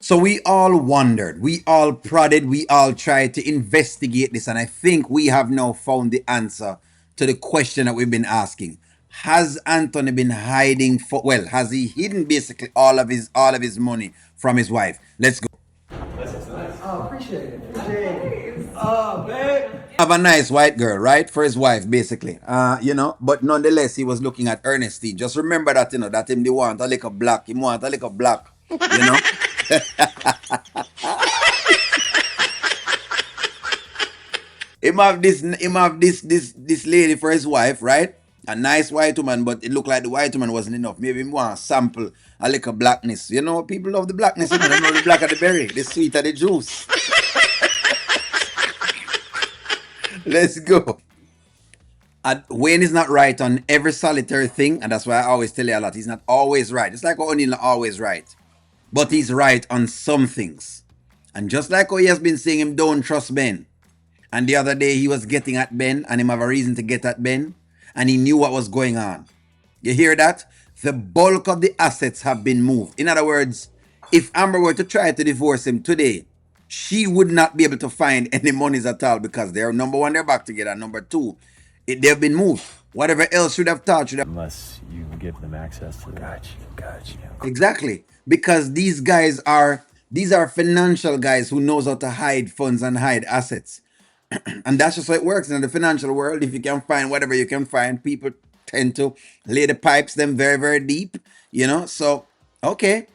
So we all wondered, we all prodded, we all tried to investigate this, and I think we have now found the answer to the question that we've been asking. Has Anthony been hiding for well, has he hidden basically all of his money from his wife? Let's go. Oh, appreciate it. Appreciate it. Oh, babe. Have a nice white girl, right? For his wife, basically. But nonetheless, he was looking at Ernestine. Just remember that, that him they want a little black. He want a little black. You know? Him have this lady for his wife, right? A nice white woman, but it looked like the white woman wasn't enough. Maybe him want to sample a little blackness. People love the blackness, They know the black of the berry, the sweet of the juice. Let's go. Wayne is not right on every solitary thing, and that's why I always tell you a lot. He's not always right. It's like O'Neill not always right, but he's right on some things. And just like how he has been saying him don't trust Ben, and the other day he was getting at Ben, and him have a reason to get at Ben, and he knew what was going on. You hear that? The bulk of the assets have been moved. In other words, if Amber were to try to divorce him today, she would not be able to find any monies at all because they're number one, they're back together. Number two, they've been moved. Whatever else should have thought should have. Unless you give them access to the. Gotcha. Exactly. Because these are financial guys who knows how to hide funds and hide assets. And that's just how it works in the financial world. If you can find whatever you can find, people tend to lay the pipes them very, very deep. So okay.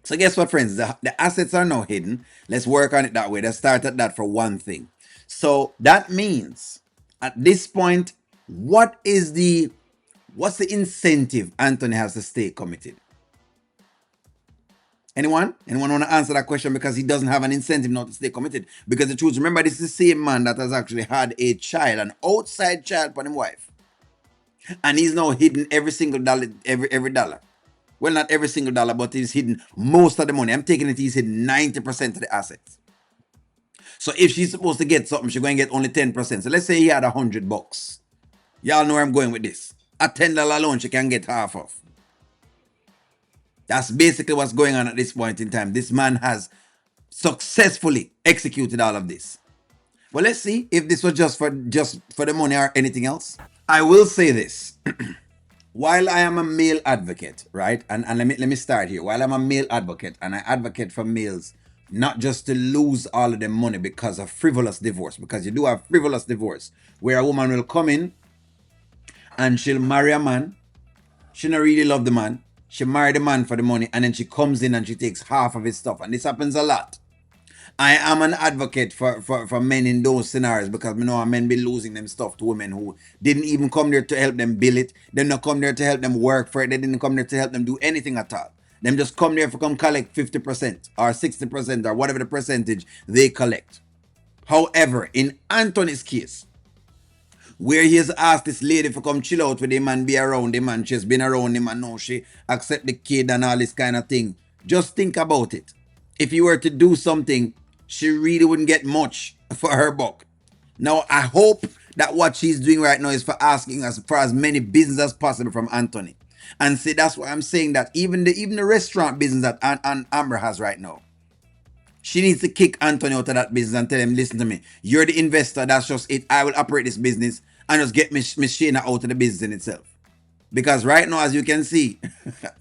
So guess what, friends? The assets are now hidden. Let's work on it that way. Let's start at that for one thing. So that means at this point, what's the incentive Anthony has to stay committed? Anyone? Anyone want to answer that question? Because he doesn't have an incentive not to stay committed. Because the truth, remember, this is the same man that has actually had a child, an outside child for his wife. And he's now hidden every single dollar, every dollar. Well, not every single dollar, but he's hidden most of the money. I'm taking it he's hidden 90% of the assets. So if she's supposed to get something, she's going to get only 10%. So let's say he had $100. Y'all know where I'm going with this. A $10 loan she can get half of. That's basically what's going on at this point in time. This man has successfully executed all of this. Well, let's see if this was just for the money or anything else. I will say this. While I am a male advocate, right? And let me start here. While I'm a male advocate and I advocate for males not just to lose all of their money because of frivolous divorce, because you do have frivolous divorce where a woman will come in and she'll marry a man. She don't really love the man. She married the man for the money, and then she comes in and she takes half of his stuff. And this happens a lot. I am an advocate for men in those scenarios because we know men be losing them stuff to women who didn't even come there to help them build it. They didn't come there to help them work for it. They didn't come there to help them do anything at all. Them just come there for come collect 50% or 60% or whatever the percentage they collect. However, in Anthony's case, where he has asked this lady to come chill out with him and be around him, and she's been around him and now she accept the kid and all this kind of thing. Just think about it. If you were to do something, she really wouldn't get much for her buck. Now, I hope that what she's doing right now is for asking us for as many business as possible from Anthony. And see, that's why I'm saying that even the restaurant business that Amber has right now, she needs to kick Anthony out of that business and tell him, listen to me, you're the investor, that's just it. I will operate this business and just get Miss Shayna out of the business in itself. Because right now, as you can see,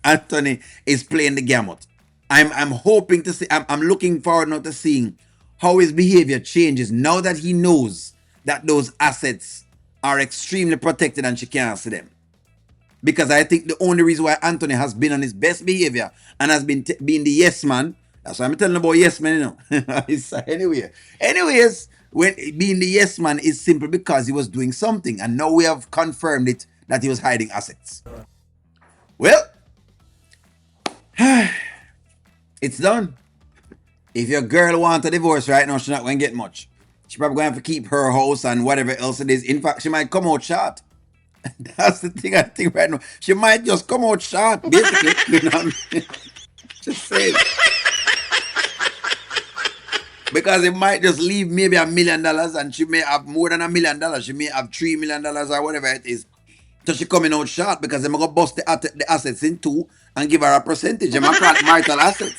Anthony is playing the gamut. I'm hoping to see, I'm looking forward now to seeing how his behavior changes now that he knows that those assets are extremely protected and she can't see them. Because I think the only reason why Anthony has been on his best behavior and has been being the yes man, that's why I'm telling about yes man, Anyways, when being the yes man is simple because he was doing something, and now we have confirmed it that he was hiding assets. Well, it's done. If your girl wants a divorce right now, she's not going to get much. She's probably going to have to keep her house and whatever else it is. In fact, she might come out short. That's the thing I think right now. She might just come out short, basically. You know what I mean? Just saying. Because it might just leave maybe $1 million and she may have more than $1 million. She may have $3 million or whatever it is. So she coming out short because they're going to bust the assets in two and give her a percentage. They might call it marital assets.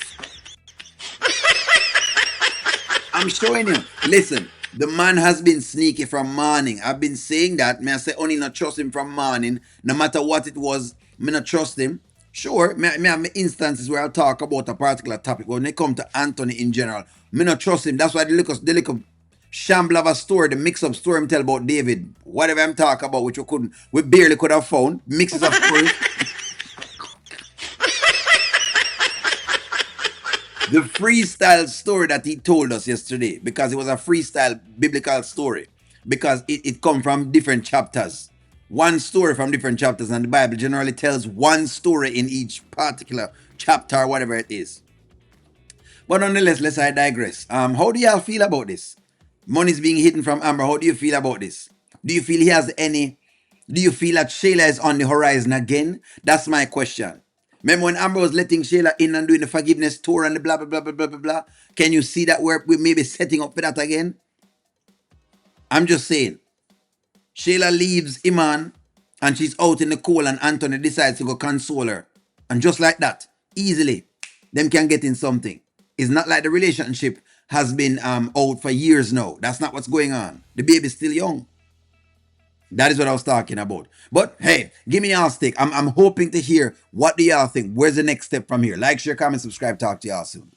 I'm showing you. Listen, the man has been sneaky from morning. I've been saying that. May I say only not trust him from morning. No matter what it was, me not trust him. Sure, me have instances where I'll talk about a particular topic. But when it come to Anthony in general, me not trust him. That's why the little shamble of a story, the mix-up story I'm tell about David, whatever I'm talking about, which we barely could have found, mixes of stories. The freestyle story that he told us yesterday, because it was a freestyle biblical story, because it come from different chapters, one story from different chapters, and the Bible generally tells one story in each particular chapter or whatever it is. But nonetheless, let's I digress. How do y'all feel about this? Money's being hidden from Amber. How do you feel about this? Do you feel he has any? Do you feel that Shayla is on the horizon again? That's my question. Remember when Amber was letting Shayla in and doing the forgiveness tour and the blah blah blah blah blah blah blah? Can you see that we're maybe setting up for that again? I'm just saying. Shayla leaves Iman and she's out in the cold and Anthony decides to go console her. And just like that, easily, them can get in something. It's not like the relationship has been out for years now. That's not what's going on. The baby's still young. That is what I was talking about. But hey, give me y'all stick. I'm hoping to hear what do y'all think. Where's the next step from here? Like, share, comment, subscribe. Talk to y'all soon.